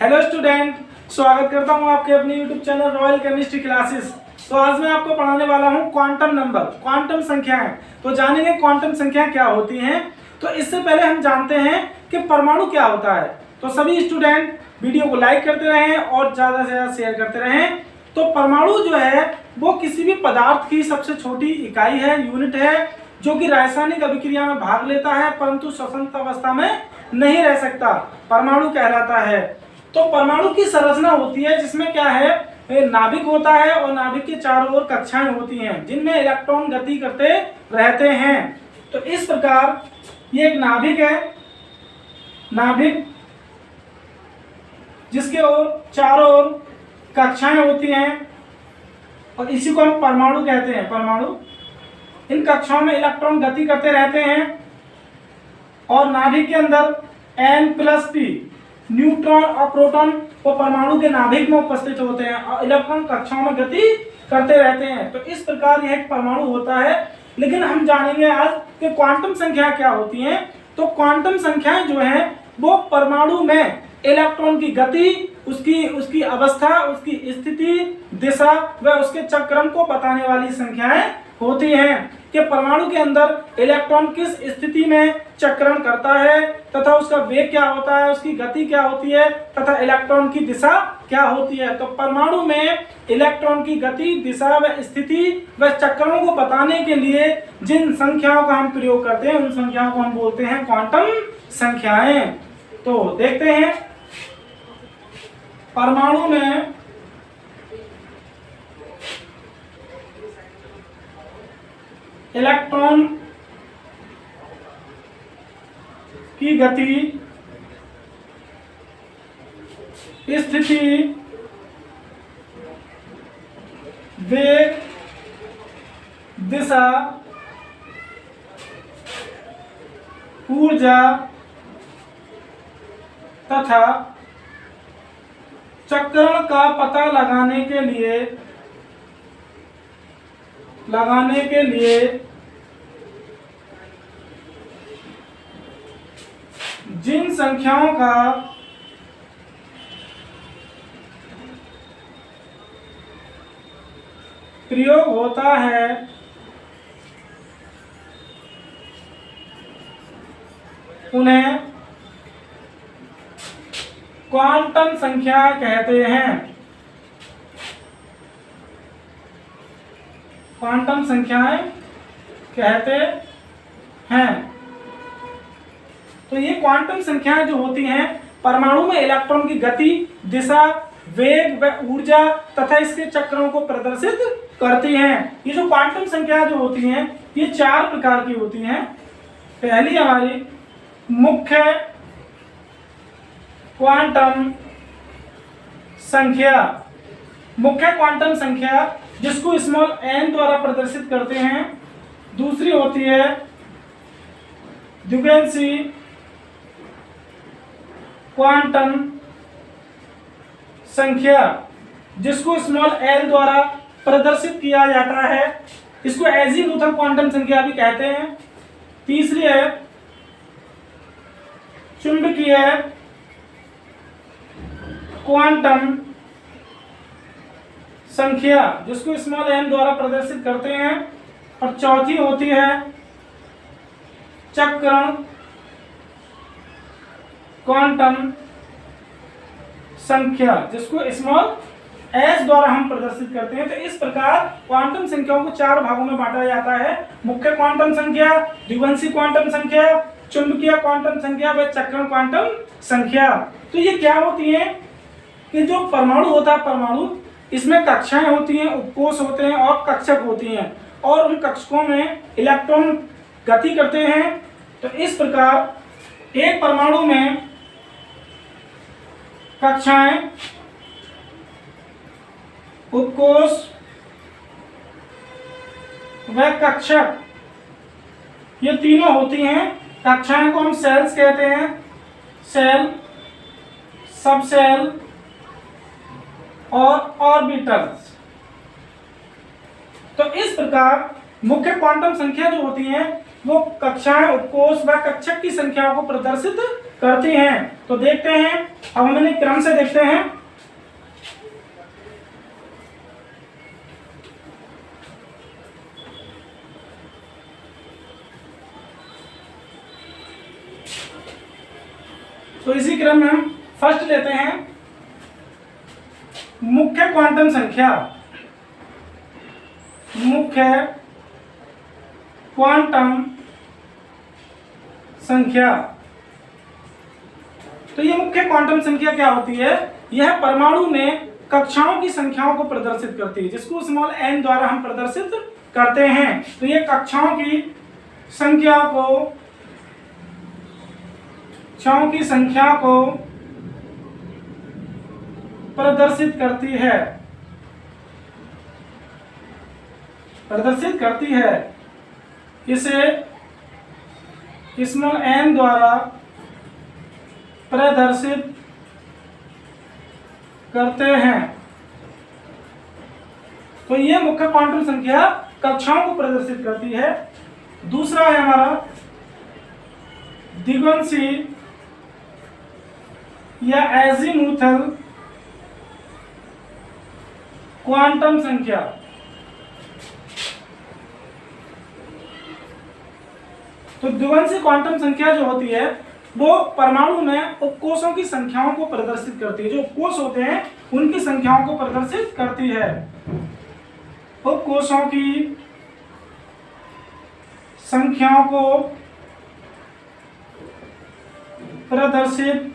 Hello student, स्वागत करता हूं आपके अपने YouTube channel royal chemistry classes. तो आज मैं आपको पढ़ाने वाला हूं क्वांटम नंबर, क्वांटम संख्याएं। तो जानेंगे क्वांटम संख्याएं क्या होती हैं। तो इससे पहले हम जानते हैं कि परमाणु क्या होता है। तो सभी स्टूडेंट वीडियो को लाइक करते रहें और ज़्यादा से ज़्यादा शेयर करते रहें। तो परमाणु जो है वो किसी भी पदार्थ की सबसे छोटी इकाई है, यूनिट है, जो कि रासायनिक अभिक्रिया में भाग लेता है परंतु श्वसन अवस्था में नहीं रह सकता, परमाणु कहलाता है। तो परमाणु की संरचना होती है जिसमें क्या है, नाभिक होता है और नाभिक के चारों ओर कक्षाएं होती हैं जिनमें इलेक्ट्रॉन गति करते रहते हैं। तो इस प्रकार ये एक नाभिक है, नाभिक जिसके ओर चारों ओर कक्षाएं होती हैं और इसी को हम परमाणु कहते हैं। परमाणु, इन कक्षाओं में इलेक्ट्रॉन गति करते रहते हैं और नाभिक के अंदर N+P न्यूट्रॉन और प्रोटॉन वो परमाणु के नाभिक में उपस्थित होते हैं और इलेक्ट्रॉन कक्षाओं में गति करते रहते हैं। तो इस प्रकार यह एक परमाणु होता है। लेकिन हम जानेंगे आज कि क्वांटम संख्या क्या होती हैं। तो क्वांटम संख्याएं जो हैं वो परमाणु में इलेक्ट्रॉन की गति, उसकी अवस्था, उसकी स्थिति, दिशा व उसके चक्रण को बताने वाली संख्याएं होती हैं कि परमाणु के अंदर इलेक्ट्रॉन किस स्थिति में चक्रण करता है तथा उसका वेग क्या होता है, उसकी गति क्या होती है तथा इलेक्ट्रॉन की दिशा क्या होती है। तो परमाणु में इलेक्ट्रॉन की गति, दिशा व स्थिति व चक्रणों को बताने के लिए जिन संख्याओं का हम प्रयोग करते हैं उन संख्याओं को हम बोलते हैं क्वांटम संख्याएं। तो देखते हैं परमाणु में इलेक्ट्रॉन की गति, स्थिति, वेग, दिशा, ऊर्जा तथा चक्रण का पता लगाने के लिए जिन संख्याओं का प्रयोग होता है उन्हें क्वांटम संख्या कहते हैं। क्वांटम संख्याएं कहते हैं। तो ये क्वांटम संख्याएं जो होती हैं परमाणु में इलेक्ट्रॉन की गति, दिशा, वेग व ऊर्जा तथा इसके चक्रों को प्रदर्शित करती हैं। ये जो क्वांटम संख्याएं जो होती हैं ये 4 प्रकार की होती हैं। पहली हमारी मुख्य क्वांटम संख्या, मुख्य क्वांटम संख्या जिसको स्मॉल n द्वारा प्रदर्शित करते हैं। दूसरी होती है द्विगुणित क्वांटम संख्या जिसको स्मॉल l द्वारा प्रदर्शित किया जाता है, इसको एजीमुथल क्वांटम संख्या भी कहते हैं। तीसरी है चुंबकीय क्वांटम संख्या जिसको स्मॉल n द्वारा प्रदर्शित करते हैं। और चौथी होती है चक्रण क्वांटम संख्या जिसको स्मॉल s द्वारा हम प्रदर्शित करते हैं। तो इस प्रकार क्वांटम संख्याओं को 4 भागों में बांटा जाता है। मुख्य क्वांटम संख्या, द्विवंशी क्वांटम संख्या, चुंबकीय क्वांटम संख्या व चक्रण क्वांटम संख्या। तो ये क्या होती है कि जो परमाणु होता है, परमाणु इसमें कक्षाएं होती हैं, उपकोष होते हैं और कक्षक होती हैं और उन कक्षकों में इलेक्ट्रॉन गति करते हैं। तो इस प्रकार एक परमाणु में कक्षाएं, उपकोष व कक्षक ये तीनों होती हैं। कक्षाएं को हम सेल्स कहते हैं, सेल, सब सेल और ऑर्बिटल्स। तो इस प्रकार मुख्य क्वांटम संख्या जो होती हैं वो कक्षाएं, उपकोष व कक्षक की संख्याओं को प्रदर्शित करती हैं। तो देखते हैं, अब हम इन्हें क्रम से देखते हैं। तो इसी क्रम में हम फर्स्ट लेते हैं मुख्य क्वांटम संख्या। मुख्य क्वांटम संख्या। तो ये मुख्य क्वांटम संख्या क्या होती है? यह परमाणु में कक्षाओं की संख्याओं को प्रदर्शित करती है, जिसको स्मॉल n द्वारा हम प्रदर्शित करते हैं। तो ये कक्षाओं की संख्या को प्रदर्शित करती है। इसे स्मॉल n द्वारा प्रदर्शित करते हैं। तो ये मुख्य क्वांटम संख्या कक्षाओं को प्रदर्शित करती है। दूसरा है हमारा द्विगुणसी या एजीमुथल क्वांटम संख्या। तो द्विगुणसी क्वांटम संख्या जो होती है वो परमाणु में उपकोषों की संख्याओं को प्रदर्शित करती है। जो उपकोष होते हैं उनकी संख्याओं को प्रदर्शित करती है। उपकोषों की संख्याओं को प्रदर्शित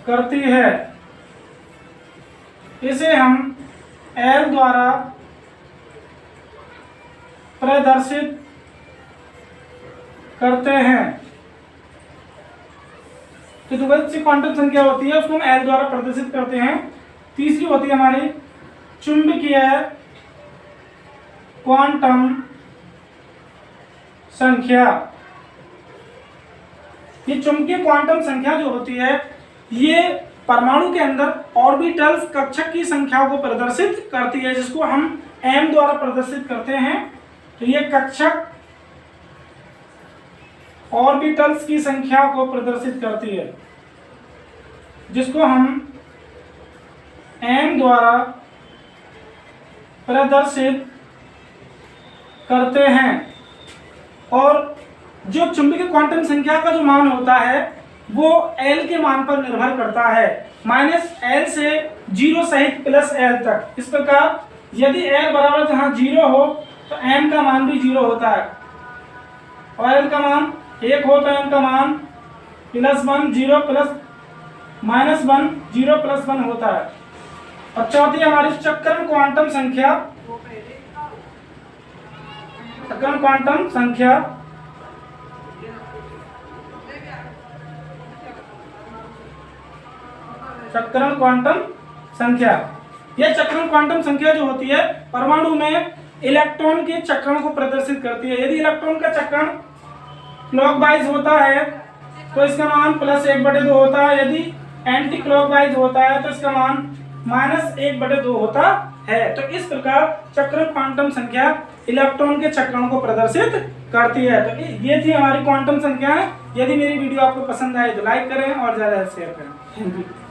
करती है। इसे हम L द्वारा प्रदर्शित करते हैं। तो द्विगुणसी क्वांटम संख्या होती है उसको हम L द्वारा प्रदर्शित करते हैं। तीसरी होती है हमारी चुंबकीय क्वांटम संख्या। ये चुंबकीय क्वांटम संख्या जो होती है ये परमाणु के अंदर ऑर्बिटल्स कक्षक की संख्याओं को प्रदर्शित करती है, जिसको हम m द्वारा प्रदर्शित करते हैं। तो ये कक्षक ऑर्बिटल्स की संख्या को प्रदर्शित करती है, जिसको हम m द्वारा प्रदर्शित करते हैं। और जो चुंबकीय क्वांटम संख्या का जो मान होता है वो L के मान पर निर्भर करता है, -L से 0 सहित +L तक। इस प्रकार यदि L बराबर जहां 0 हो तो m का मान भी 0 होता है, और L का मान 1 हो तो m का मान +1 0 -1 0 +1 होता है। और चौथी हमारी चक्रण क्वांटम संख्या। चक्रण क्वांटम संख्या चक्रण क्वांटम संख्या। यह चक्रण क्वांटम संख्या जो होती है परमाणु में इलेक्ट्रॉन के चक्रण को प्रदर्शित करती है। यदि इलेक्ट्रॉन का चक्रण क्लॉकवाइज होता है तो इसका मान +1/2 होता है। यदि एंटी क्लॉकवाइज होता है तो इसका मान -1/2 होता है। तो इस प्रकार चक्रण क्वांटम संख्या इलेक्ट्रॉन के चक्रण को प्रदर्शित करती है। तो ये थी हमारी क्वांटम संख्या। यदि मेरी वीडियो आपको पसंद आए तो लाइक करें और ज़्यादा शेयर करें। Thank you.